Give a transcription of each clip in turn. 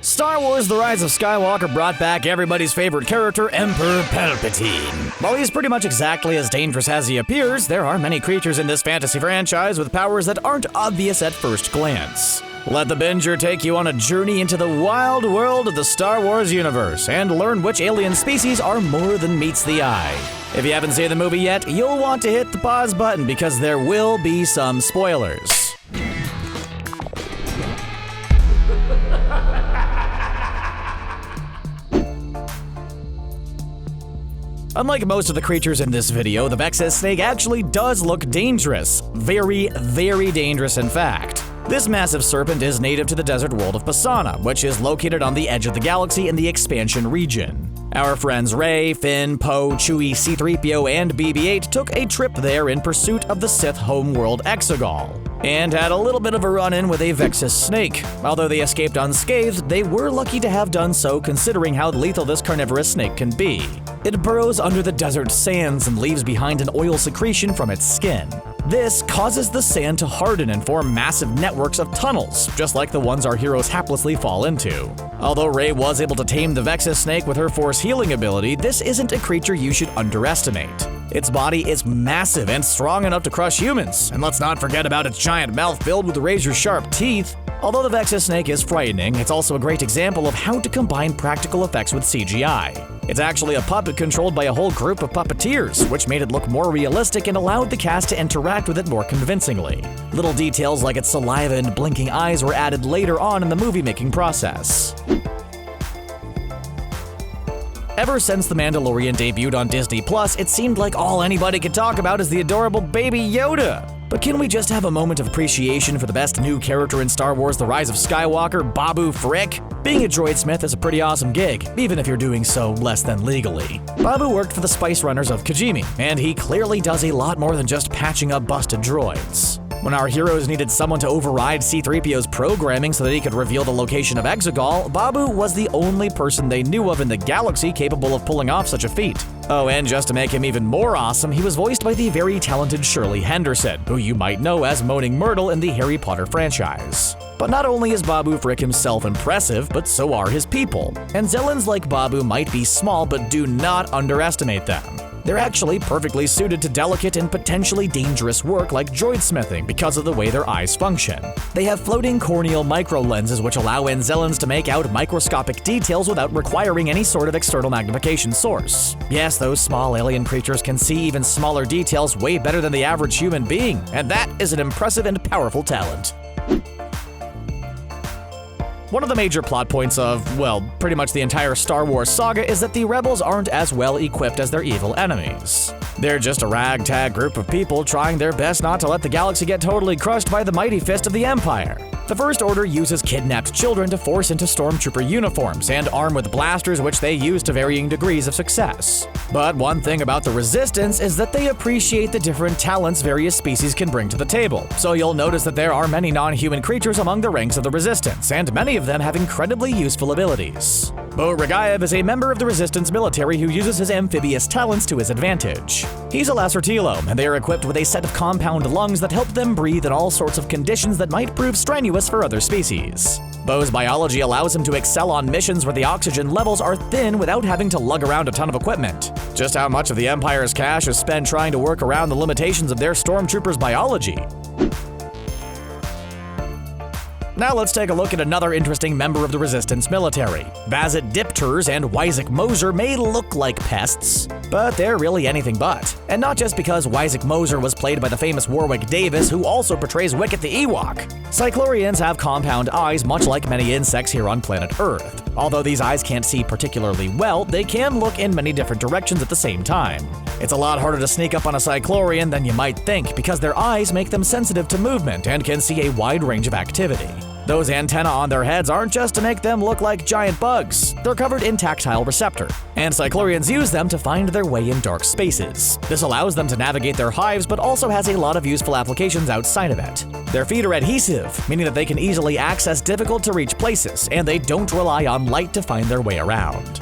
Star Wars The Rise of Skywalker brought back everybody's favorite character, Emperor Palpatine. While he's pretty much exactly as dangerous as he appears, there are many creatures in this fantasy franchise with powers that aren't obvious at first glance. Let the Binger take you on a journey into the wild world of the Star Wars universe and learn which alien species are more than meets the eye. If you haven't seen the movie yet, you'll want to hit the pause button because there will be some spoilers. Unlike most of the creatures in this video, the Vexis Snake actually does look dangerous. Very, very dangerous in fact. This massive serpent is native to the desert world of Pasaana, which is located on the edge of the galaxy in the expansion region. Our friends Rey, Finn, Poe, Chewie, C-3PO, and BB-8 took a trip there in pursuit of the Sith homeworld Exegol, and had a little bit of a run-in with a Vexis Snake. Although they escaped unscathed, they were lucky to have done so considering how lethal this carnivorous snake can be. It burrows under the desert sands and leaves behind an oil secretion from its skin. This causes the sand to harden and form massive networks of tunnels, just like the ones our heroes haplessly fall into. Although Rey was able to tame the Vexis Snake with her Force healing ability, this isn't a creature you should underestimate. Its body is massive and strong enough to crush humans, and let's not forget about its giant mouth filled with razor-sharp teeth. Although the Vexis Snake is frightening, it's also a great example of how to combine practical effects with CGI. It's actually a puppet controlled by a whole group of puppeteers, which made it look more realistic and allowed the cast to interact with it more convincingly. Little details like its saliva and blinking eyes were added later on in the movie-making process. Ever since The Mandalorian debuted on Disney+, it seemed like all anybody could talk about is the adorable Baby Yoda. But can we just have a moment of appreciation for the best new character in Star Wars The Rise of Skywalker, Babu Frick? Being a droid smith is a pretty awesome gig, even if you're doing so less than legally. Babu worked for the Spice Runners of Kijimi, and he clearly does a lot more than just patching up busted droids. When our heroes needed someone to override C-3PO's programming so that he could reveal the location of Exegol, Babu was the only person they knew of in the galaxy capable of pulling off such a feat. Oh, and just to make him even more awesome, he was voiced by the very talented Shirley Henderson, who you might know as Moaning Myrtle in the Harry Potter franchise. But not only is Babu Frick himself impressive, but so are his people. Anzellens like Babu might be small, but do not underestimate them. They're actually perfectly suited to delicate and potentially dangerous work like droid smithing because of the way their eyes function. They have floating corneal microlenses which allow Anzellens to make out microscopic details without requiring any sort of external magnification source. Yes, those small alien creatures can see even smaller details way better than the average human being, and that is an impressive and powerful talent. One of the major plot points of, well, pretty much the entire Star Wars saga is that the rebels aren't as well equipped as their evil enemies. They're just a ragtag group of people trying their best not to let the galaxy get totally crushed by the mighty fist of the Empire. The First Order uses kidnapped children to force into stormtrooper uniforms and arm with blasters which they use to varying degrees of success. But one thing about the Resistance is that they appreciate the different talents various species can bring to the table, so you'll notice that there are many non-human creatures among the ranks of the Resistance, and many of them have incredibly useful abilities. Bo-Regaev is a member of the Resistance military who uses his amphibious talents to his advantage. He's a lesser Telo, and they are equipped with a set of compound lungs that help them breathe in all sorts of conditions that might prove strenuous for other species. Bo's biology allows him to excel on missions where the oxygen levels are thin without having to lug around a ton of equipment. Just how much of the Empire's cash is spent trying to work around the limitations of their stormtroopers' biology? Now let's take a look at another interesting member of the Resistance military. Vazzet Dipterz and Wizzich Mozzer may look like pests, but they're really anything but. And not just because Wizzich Mozzer was played by the famous Warwick Davis, who also portrays Wicket the Ewok. Psychelorians have compound eyes much like many insects here on planet Earth. Although these eyes can't see particularly well, they can look in many different directions at the same time. It's a lot harder to sneak up on a Psychelorian than you might think because their eyes make them sensitive to movement and can see a wide range of activity. Those antennae on their heads aren't just to make them look like giant bugs, they're covered in tactile receptor, and Psychelorians use them to find their way in dark spaces. This allows them to navigate their hives but also has a lot of useful applications outside of it. Their feet are adhesive, meaning that they can easily access difficult to reach places, and they don't rely on light to find their way around.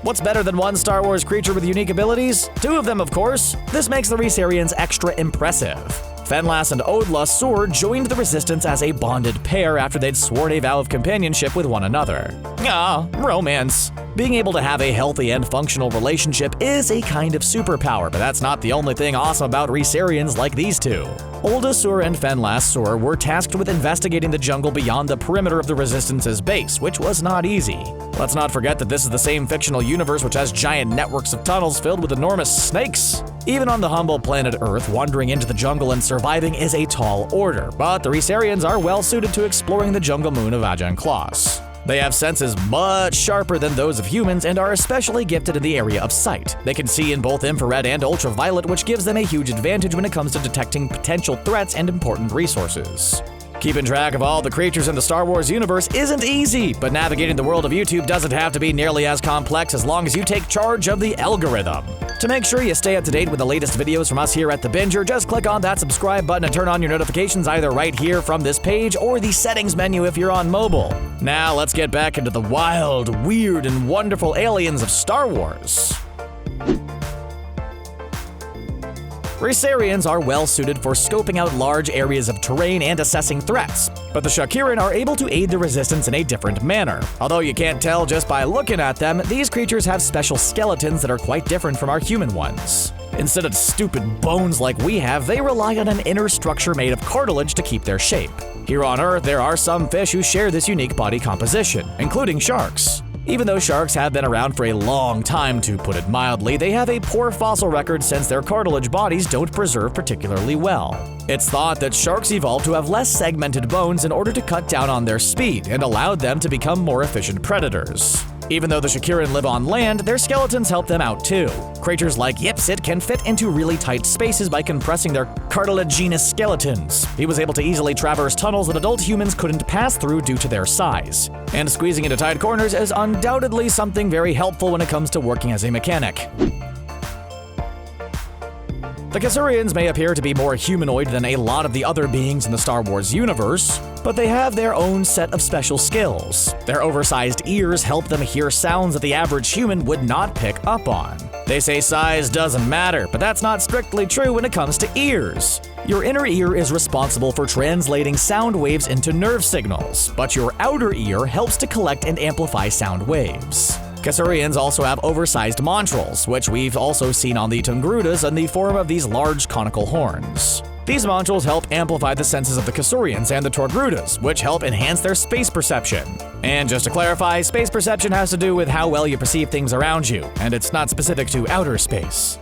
What's better than one Star Wars creature with unique abilities? Two of them, of course. This makes the Reese-Aryans extra impressive. Fenlas and Odla Sur joined the Resistance as a bonded pair after they'd sworn a vow of companionship with one another. Ah, romance. Being able to have a healthy and functional relationship is a kind of superpower, but that's not the only thing awesome about Reese-Aryans like these two. Olda Sur and Fenlas Sur were tasked with investigating the jungle beyond the perimeter of the Resistance's base, which was not easy. Let's not forget that this is the same fictional universe which has giant networks of tunnels filled with enormous snakes. Even on the humble planet Earth, wandering into the jungle and surviving is a tall order, but the Reese-Aryans are well suited to exploring the jungle moon of Ajanklos. They have senses much sharper than those of humans and are especially gifted in the area of sight. They can see in both infrared and ultraviolet, which gives them a huge advantage when it comes to detecting potential threats and important resources. Keeping track of all the creatures in the Star Wars universe isn't easy, but navigating the world of YouTube doesn't have to be nearly as complex as long as you take charge of the algorithm. To make sure you stay up to date with the latest videos from us here at The Binger, just click on that subscribe button and turn on your notifications either right here from this page or the settings menu if you're on mobile. Now let's get back into the wild, weird, and wonderful aliens of Star Wars. Reese-Aryans are well suited for scoping out large areas of terrain and assessing threats, but the Shaqiri are able to aid the Resistance in a different manner. Although you can't tell just by looking at them, these creatures have special skeletons that are quite different from our human ones. Instead of stupid bones like we have, they rely on an inner structure made of cartilage to keep their shape. Here on Earth, there are some fish who share this unique body composition, including sharks. Even though sharks have been around for a long time, to put it mildly, they have a poor fossil record since their cartilage bodies don't preserve particularly well. It's thought that sharks evolved to have less segmented bones in order to cut down on their speed and allowed them to become more efficient predators. Even though the Shaqirian live on land, their skeletons help them out too. Creatures like Yipsit can fit into really tight spaces by compressing their cartilaginous skeletons. He was able to easily traverse tunnels that adult humans couldn't pass through due to their size. And squeezing into tight corners is undoubtedly something very helpful when it comes to working as a mechanic. The Cathareens may appear to be more humanoid than a lot of the other beings in the Star Wars universe, but they have their own set of special skills. Their oversized ears help them hear sounds that the average human would not pick up on. They say size doesn't matter, but that's not strictly true when it comes to ears. Your inner ear is responsible for translating sound waves into nerve signals, but your outer ear helps to collect and amplify sound waves. Cathareens also have oversized montrals, which we've also seen on the Tungrudas in the form of these large conical horns. These montrals help amplify the senses of the Cathareens and the Togrutas, which help enhance their space perception. And just to clarify, space perception has to do with how well you perceive things around you, and it's not specific to outer space.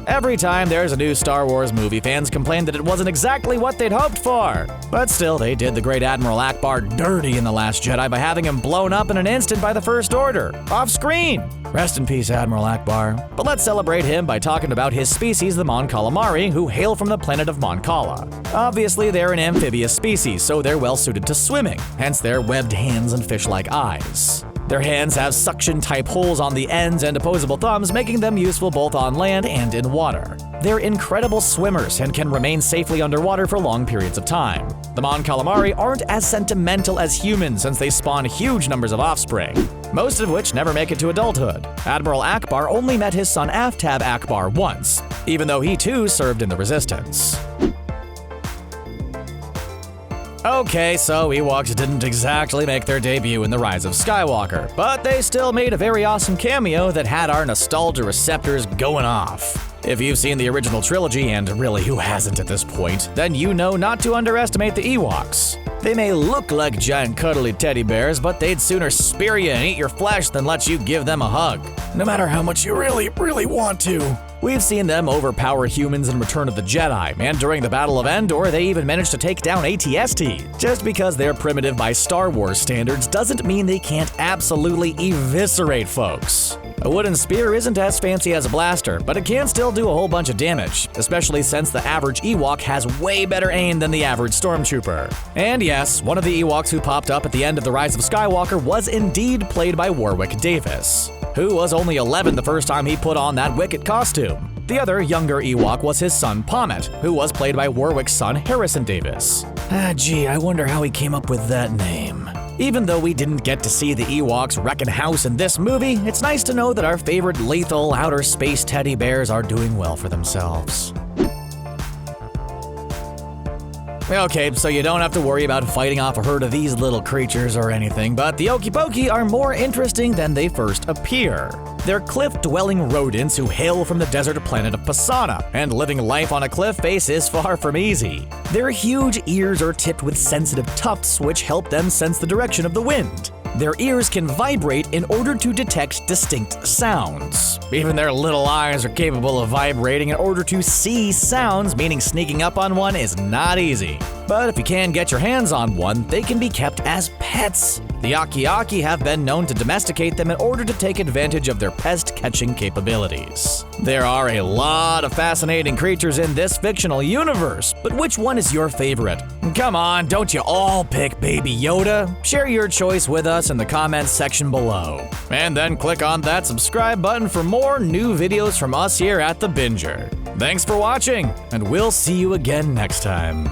Every time there's a new Star Wars movie, fans complain that it wasn't exactly what they'd hoped for. But still, they did the great Admiral Ackbar dirty in The Last Jedi by having him blown up in an instant by the First Order, off screen. Rest in peace, Admiral Ackbar. But let's celebrate him by talking about his species, the Mon Calamari, who hail from the planet of Mon Cala. Obviously, they're an amphibious species, so they're well suited to swimming, hence their webbed hands and fish-like eyes. Their hands have suction-type holes on the ends and opposable thumbs, making them useful both on land and in water. They're incredible swimmers and can remain safely underwater for long periods of time. The Mon Calamari aren't as sentimental as humans since they spawn huge numbers of offspring, most of which never make it to adulthood. Admiral Ackbar only met his son Aftab Ackbar once, even though he too served in the Resistance. Okay, so Ewoks didn't exactly make their debut in the Rise of Skywalker, but they still made a very awesome cameo that had our nostalgia receptors going off. If you've seen the original trilogy, and really who hasn't at this point, then you know not to underestimate the Ewoks. They may look like giant cuddly teddy bears, but they'd sooner spear you and eat your flesh than let you give them a hug, no matter how much you really want to. We've seen them overpower humans in Return of the Jedi, and during the Battle of Endor, they even managed to take down AT-ST. Just because they're primitive by Star Wars standards doesn't mean they can't absolutely eviscerate folks. A wooden spear isn't as fancy as a blaster, but it can still do a whole bunch of damage, especially since the average Ewok has way better aim than the average stormtrooper. And yes, one of the Ewoks who popped up at the end of the Rise of Skywalker was indeed played by Warwick Davis, who was only 11 the first time he put on that Wicket costume. The other, younger Ewok was his son Pommet, who was played by Warwick's son Harrison Davis. Gee, I wonder how he came up with that name. Even though we didn't get to see the Ewoks wrecking house in this movie, it's nice to know that our favorite lethal outer space teddy bears are doing well for themselves. Okay, so you don't have to worry about fighting off a herd of these little creatures or anything, but the Oki Poki are more interesting than they first appear. They're cliff-dwelling rodents who hail from the desert planet of Pasaana, and living life on a cliff face is far from easy. Their huge ears are tipped with sensitive tufts which help them sense the direction of the wind. Their ears can vibrate in order to detect distinct sounds. Even their little eyes are capable of vibrating in order to see sounds, meaning sneaking up on one is not easy. But if you can get your hands on one, they can be kept as pets. The Aki have been known to domesticate them in order to take advantage of their pest-catching capabilities. There are a lot of fascinating creatures in this fictional universe, but which one is your favorite? Come on, don't you all pick Baby Yoda? Share your choice with us in the comments section below. And then click on that subscribe button for more new videos from us here at The Binger. Thanks for watching, and we'll see you again next time.